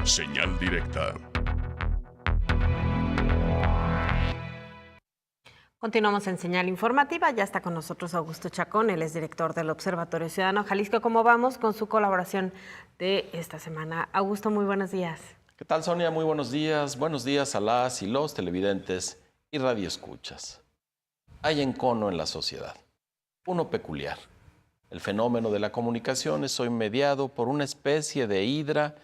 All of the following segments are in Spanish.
Señal directa. Continuamos en Señal Informativa. Ya está con nosotros Augusto Chacón, él es director del Observatorio Ciudadano Jalisco. ¿Cómo vamos con su colaboración de esta semana? Augusto, muy buenos días. ¿Qué tal, Sonia? Muy buenos días. Buenos días a las y los televidentes y radioescuchas. Hay encono en la sociedad, uno peculiar. El fenómeno de la comunicación es hoy mediado por una especie de hidra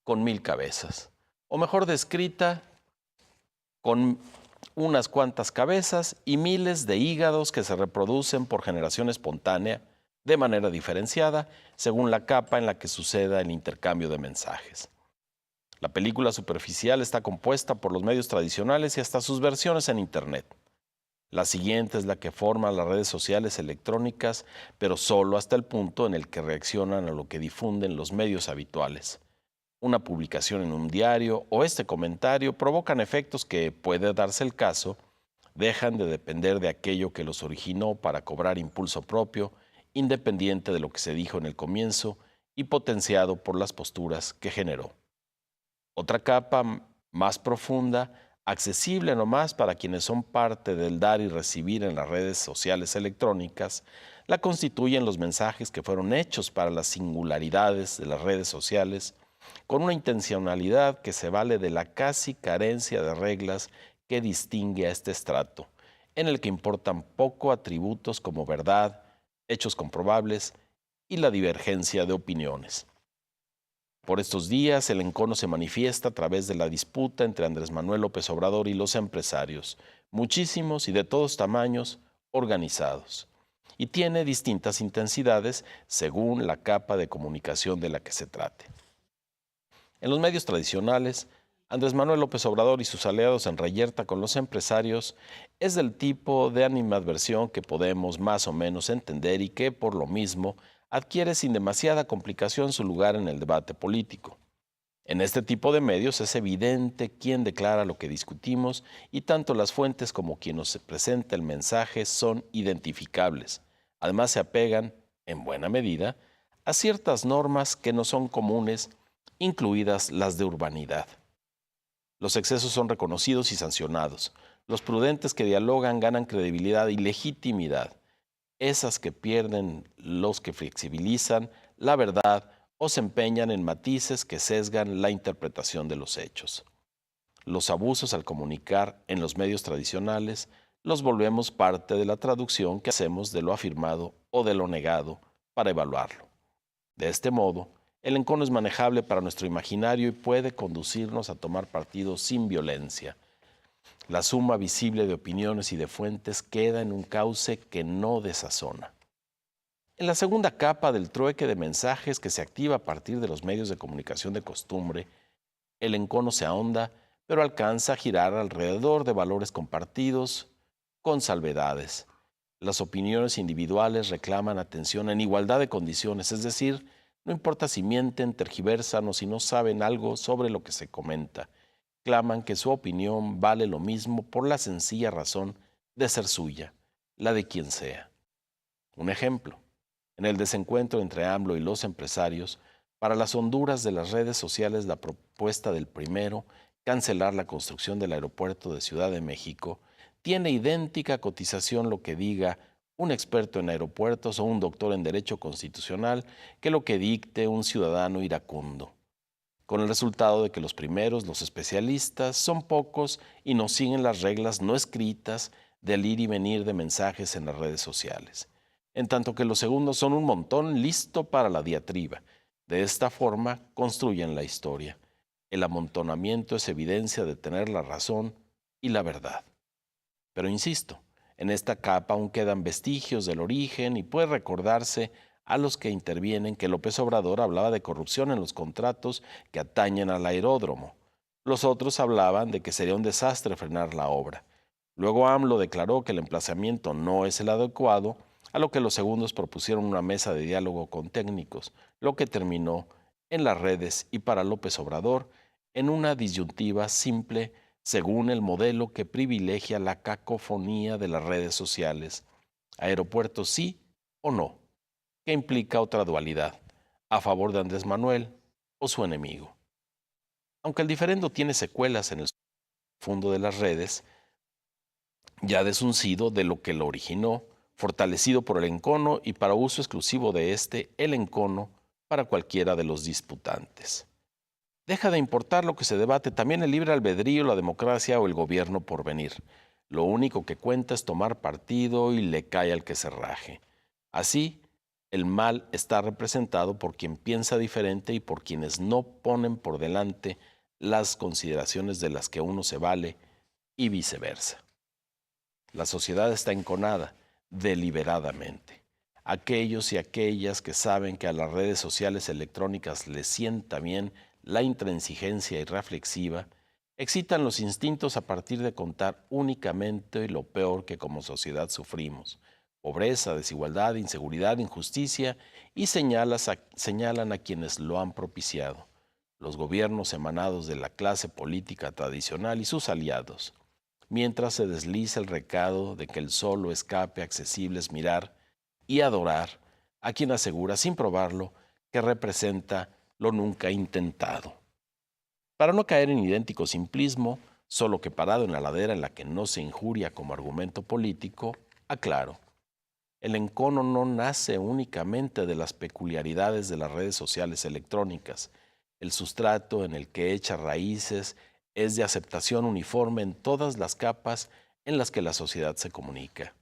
con 1000 cabezas, o mejor descrita, con unas cuantas cabezas y miles de hígados que se reproducen por generación espontánea, de manera diferenciada, según la capa en la que suceda el intercambio de mensajes. La película superficial está compuesta por los medios tradicionales y hasta sus versiones en Internet. La siguiente es la que forma las redes sociales electrónicas, pero solo hasta el punto en el que reaccionan a lo que difunden los medios habituales. Una publicación en un diario o este comentario provocan efectos que, puede darse el caso, dejan de depender de aquello que los originó para cobrar impulso propio, independiente de lo que se dijo en el comienzo y potenciado por las posturas que generó. Otra capa más profunda, accesible nomás para quienes son parte del dar y recibir en las redes sociales electrónicas, la constituyen los mensajes que fueron hechos para las singularidades de las redes sociales, con una intencionalidad que se vale de la casi carencia de reglas que distingue a este estrato, en el que importan poco atributos como verdad, hechos comprobables y la divergencia de opiniones. Por estos días, el encono se manifiesta a través de la disputa entre Andrés Manuel López Obrador y los empresarios, muchísimos y de todos tamaños, organizados, y tiene distintas intensidades según la capa de comunicación de la que se trate. En los medios tradicionales, Andrés Manuel López Obrador y sus aliados en reyerta con los empresarios es del tipo de animadversión que podemos más o menos entender y que, por lo mismo, adquiere sin demasiada complicación su lugar en el debate político. En este tipo de medios es evidente quién declara lo que discutimos y tanto las fuentes como quien nos presenta el mensaje son identificables. Además se apegan, en buena medida, a ciertas normas que no son comunes, incluidas las de urbanidad. Los excesos son reconocidos y sancionados. Los prudentes que dialogan ganan credibilidad y legitimidad. Esas que pierden los que flexibilizan la verdad o se empeñan en matices que sesgan la interpretación de los hechos. Los abusos al comunicar en los medios tradicionales los volvemos parte de la traducción que hacemos de lo afirmado o de lo negado para evaluarlo. De este modo, el encono es manejable para nuestro imaginario y puede conducirnos a tomar partido sin violencia. La suma visible de opiniones y de fuentes queda en un cauce que no desazona. En la segunda capa del trueque de mensajes que se activa a partir de los medios de comunicación de costumbre, el encono se ahonda, pero alcanza a girar alrededor de valores compartidos con salvedades. Las opiniones individuales reclaman atención en igualdad de condiciones, es decir, no importa si mienten, tergiversan o si no saben algo sobre lo que se comenta. Claman que su opinión vale lo mismo por la sencilla razón de ser suya, la de quien sea. Un ejemplo, en el desencuentro entre AMLO y los empresarios, para las honduras de las redes sociales la propuesta del primero, cancelar la construcción del aeropuerto de Ciudad de México, tiene idéntica cotización lo que diga un experto en aeropuertos o un doctor en Derecho Constitucional que lo que dicte un ciudadano iracundo, con el resultado de que los primeros, los especialistas, son pocos y no siguen las reglas no escritas del ir y venir de mensajes en las redes sociales, en tanto que los segundos son un montón listo para la diatriba. De esta forma construyen la historia. El amontonamiento es evidencia de tener la razón y la verdad. Pero insisto, en esta capa aún quedan vestigios del origen y puede recordarse a los que intervienen que López Obrador hablaba de corrupción en los contratos que atañen al aeródromo. Los otros hablaban de que sería un desastre frenar la obra. Luego AMLO declaró que el emplazamiento no es el adecuado, a lo que los segundos propusieron una mesa de diálogo con técnicos, lo que terminó en las redes y para López Obrador en una disyuntiva simple según el modelo que privilegia la cacofonía de las redes sociales. Aeropuertos sí o no, que implica otra dualidad, a favor de Andrés Manuel o su enemigo. Aunque el diferendo tiene secuelas en el fondo de las redes, ya desuncido de lo que lo originó, fortalecido por el encono y para uso exclusivo de el encono para cualquiera de los disputantes. Deja de importar lo que se debate, también el libre albedrío, la democracia o el gobierno por venir. Lo único que cuenta es tomar partido y le cae al que se raje. Así, el mal está representado por quien piensa diferente y por quienes no ponen por delante las consideraciones de las que uno se vale y viceversa. La sociedad está enconada deliberadamente. Aquellos y aquellas que saben que a las redes sociales electrónicas les sienta bien la intransigencia irreflexiva, excitan los instintos a partir de contar únicamente lo peor que como sociedad sufrimos: pobreza, desigualdad, inseguridad, injusticia, y señalan a quienes lo han propiciado, los gobiernos emanados de la clase política tradicional y sus aliados, mientras se desliza el recado de que el solo escape accesible es mirar y adorar a quien asegura, sin probarlo, que representa lo nunca intentado. Para no caer en idéntico simplismo, solo que parado en la ladera en la que no se injuria como argumento político, aclaro: el encono no nace únicamente de las peculiaridades de las redes sociales electrónicas. El sustrato en el que echa raíces es de aceptación uniforme en todas las capas en las que la sociedad se comunica.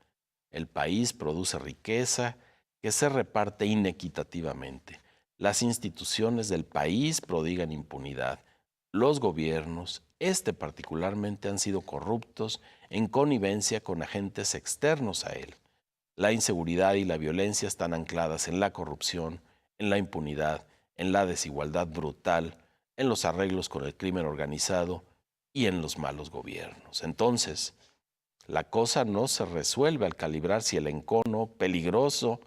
El país produce riqueza que se reparte inequitativamente. Las instituciones del país prodigan impunidad. Los gobiernos, particularmente, han sido corruptos en connivencia con agentes externos a él. La inseguridad y la violencia están ancladas en la corrupción, en la impunidad, en la desigualdad brutal, en los arreglos con el crimen organizado y en los malos gobiernos. Entonces, la cosa no se resuelve al calibrar si el encono peligroso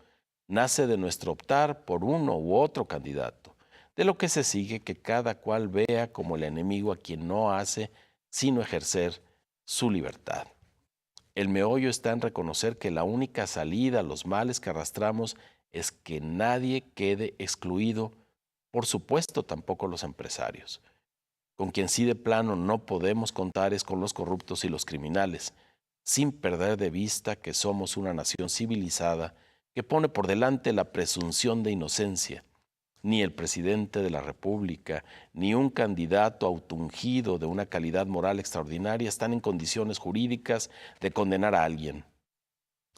nace de nuestro optar por uno u otro candidato. De lo que se sigue que cada cual vea como el enemigo a quien no hace sino ejercer su libertad. El meollo está en reconocer que la única salida a los males que arrastramos es que nadie quede excluido, por supuesto tampoco los empresarios. Con quien sí de plano no podemos contar es con los corruptos y los criminales, sin perder de vista que somos una nación civilizada que pone por delante la presunción de inocencia. Ni el presidente de la República, ni un candidato autungido de una calidad moral extraordinaria están en condiciones jurídicas de condenar a alguien.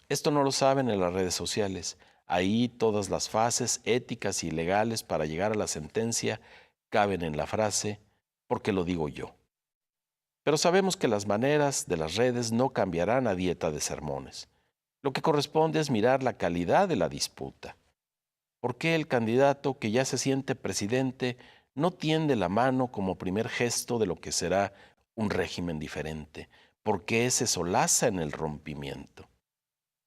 Esto no lo saben en las redes sociales. Ahí todas las fases éticas y legales para llegar a la sentencia caben en la frase: porque lo digo yo. Pero sabemos que las maneras de las redes no cambiarán a dieta de sermones. Lo que corresponde es mirar la calidad de la disputa. ¿Por qué el candidato que ya se siente presidente no tiende la mano como primer gesto de lo que será un régimen diferente? ¿Por qué se solaza en el rompimiento?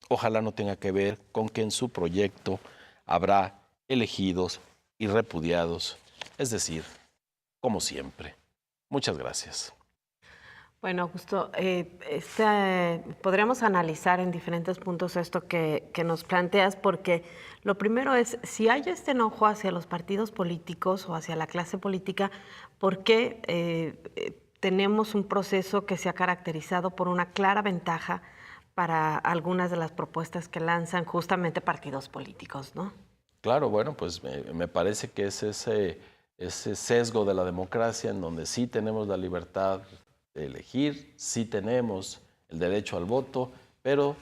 Ojalá no tenga que ver con que en su proyecto habrá elegidos y repudiados, es decir, como siempre. Muchas gracias. Bueno, Augusto, podríamos analizar en diferentes puntos esto que nos planteas, porque lo primero es, si hay este enojo hacia los partidos políticos o hacia la clase política, ¿por qué tenemos un proceso que se ha caracterizado por una clara ventaja para algunas de las propuestas que lanzan justamente partidos políticos, ¿no? Claro, bueno, pues me parece que es ese sesgo de la democracia en donde sí tenemos la libertad de elegir, sí tenemos el derecho al voto, pero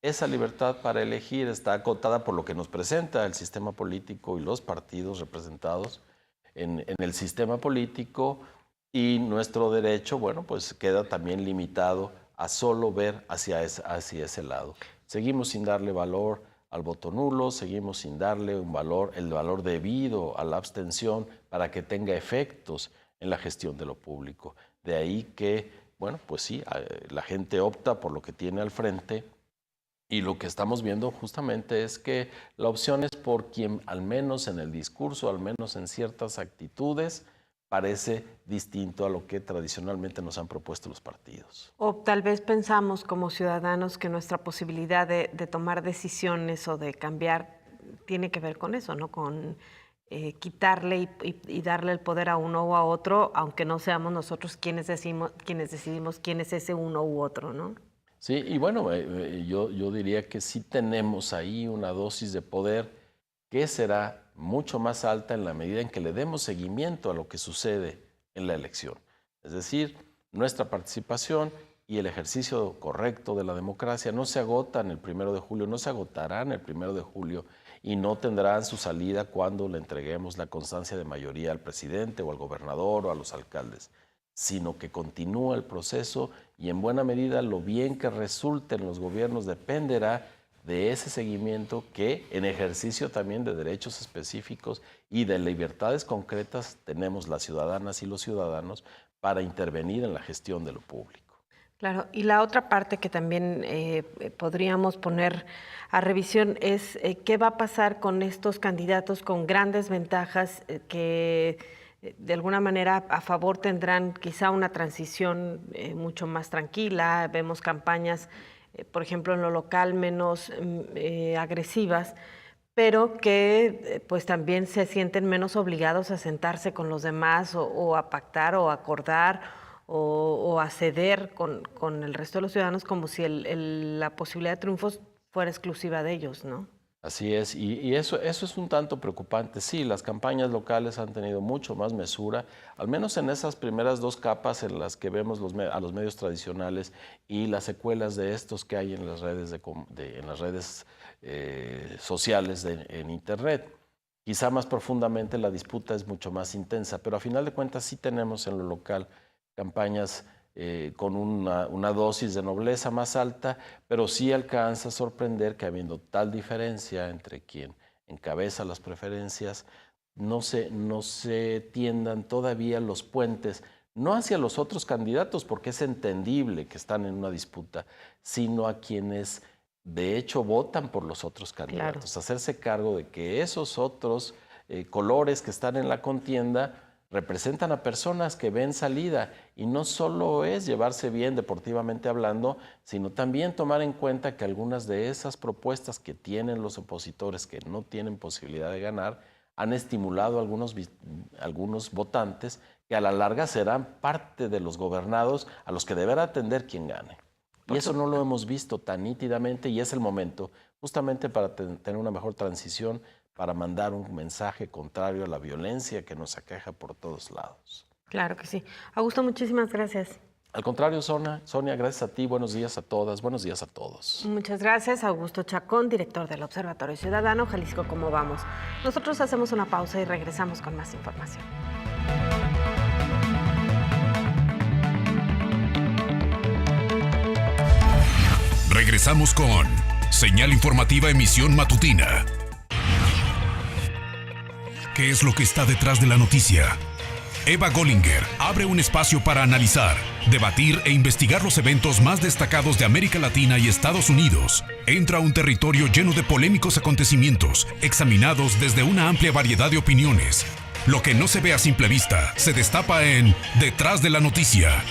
esa libertad para elegir está acotada por lo que nos presenta el sistema político y los partidos representados en el sistema político, y nuestro derecho, bueno, pues queda también limitado a solo ver hacia ese lado. Seguimos sin darle valor al voto nulo, seguimos sin darle el valor debido a la abstención para que tenga efectos en la gestión de lo público. De ahí que, bueno, pues sí, la gente opta por lo que tiene al frente, y lo que estamos viendo justamente es que la opción es por quien, al menos en el discurso, al menos en ciertas actitudes, parece distinto a lo que tradicionalmente nos han propuesto los partidos. O tal vez pensamos como ciudadanos que nuestra posibilidad de tomar decisiones o de cambiar tiene que ver con eso, ¿no? Con quitarle y darle el poder a uno o a otro, aunque no seamos nosotros quienes decidimos quién es ese uno u otro, ¿no? Sí, y bueno, yo diría que sí tenemos ahí una dosis de poder que será mucho más alta en la medida en que le demos seguimiento a lo que sucede en la elección. Es decir, nuestra participación y el ejercicio correcto de la democracia no se agotan el 1 de julio, no se agotarán el 1 de julio y no tendrán su salida cuando le entreguemos la constancia de mayoría al presidente o al gobernador o a los alcaldes, sino que continúa el proceso y en buena medida lo bien que resulte en los gobiernos dependerá de ese seguimiento que en ejercicio también de derechos específicos y de libertades concretas tenemos las ciudadanas y los ciudadanos para intervenir en la gestión de lo público. Claro, y la otra parte que también podríamos poner a revisión es qué va a pasar con estos candidatos con grandes ventajas que de alguna manera a favor tendrán quizá una transición mucho más tranquila. Vemos campañas, por ejemplo, en lo local menos agresivas, pero que pues también se sienten menos obligados a sentarse con los demás o a pactar o a acordar o a ceder con el resto de los ciudadanos como si la posibilidad de triunfos fuera exclusiva de ellos, ¿no? Así es, y eso es un tanto preocupante. Sí, las campañas locales han tenido mucho más mesura, al menos en esas primeras dos capas en las que vemos a los medios tradicionales y las secuelas de estos que hay en las redes, sociales en Internet. Quizá más profundamente la disputa es mucho más intensa, pero a final de cuentas sí tenemos en lo local campañas con una dosis de nobleza más alta, pero sí alcanza a sorprender que habiendo tal diferencia entre quien encabeza las preferencias, no se tiendan todavía los puentes, no hacia los otros candidatos, porque es entendible que están en una disputa, sino a quienes de hecho votan por los otros candidatos. Claro. Hacerse cargo de que esos otros colores que están en la contienda representan a personas que ven salida y no solo es llevarse bien deportivamente hablando, sino también tomar en cuenta que algunas de esas propuestas que tienen los opositores que no tienen posibilidad de ganar han estimulado a algunos votantes que a la larga serán parte de los gobernados a los que deberá atender quien gane. Y eso no lo hemos visto tan nítidamente y es el momento justamente para tener una mejor transición, para mandar un mensaje contrario a la violencia que nos aqueja por todos lados. Claro que sí. Augusto, muchísimas gracias. Al contrario, Sonia, gracias a ti. Buenos días a todas, buenos días a todos. Muchas gracias, Augusto Chacón, director del Observatorio Ciudadano Jalisco ¿Cómo vamos? Nosotros hacemos una pausa y regresamos con más información. Regresamos con Señal Informativa Emisión Matutina. ¿Qué es lo que está detrás de la noticia? Eva Gollinger abre un espacio para analizar, debatir e investigar los eventos más destacados de América Latina y Estados Unidos. Entra a un territorio lleno de polémicos acontecimientos, examinados desde una amplia variedad de opiniones. Lo que no se ve a simple vista, se destapa en Detrás de la Noticia.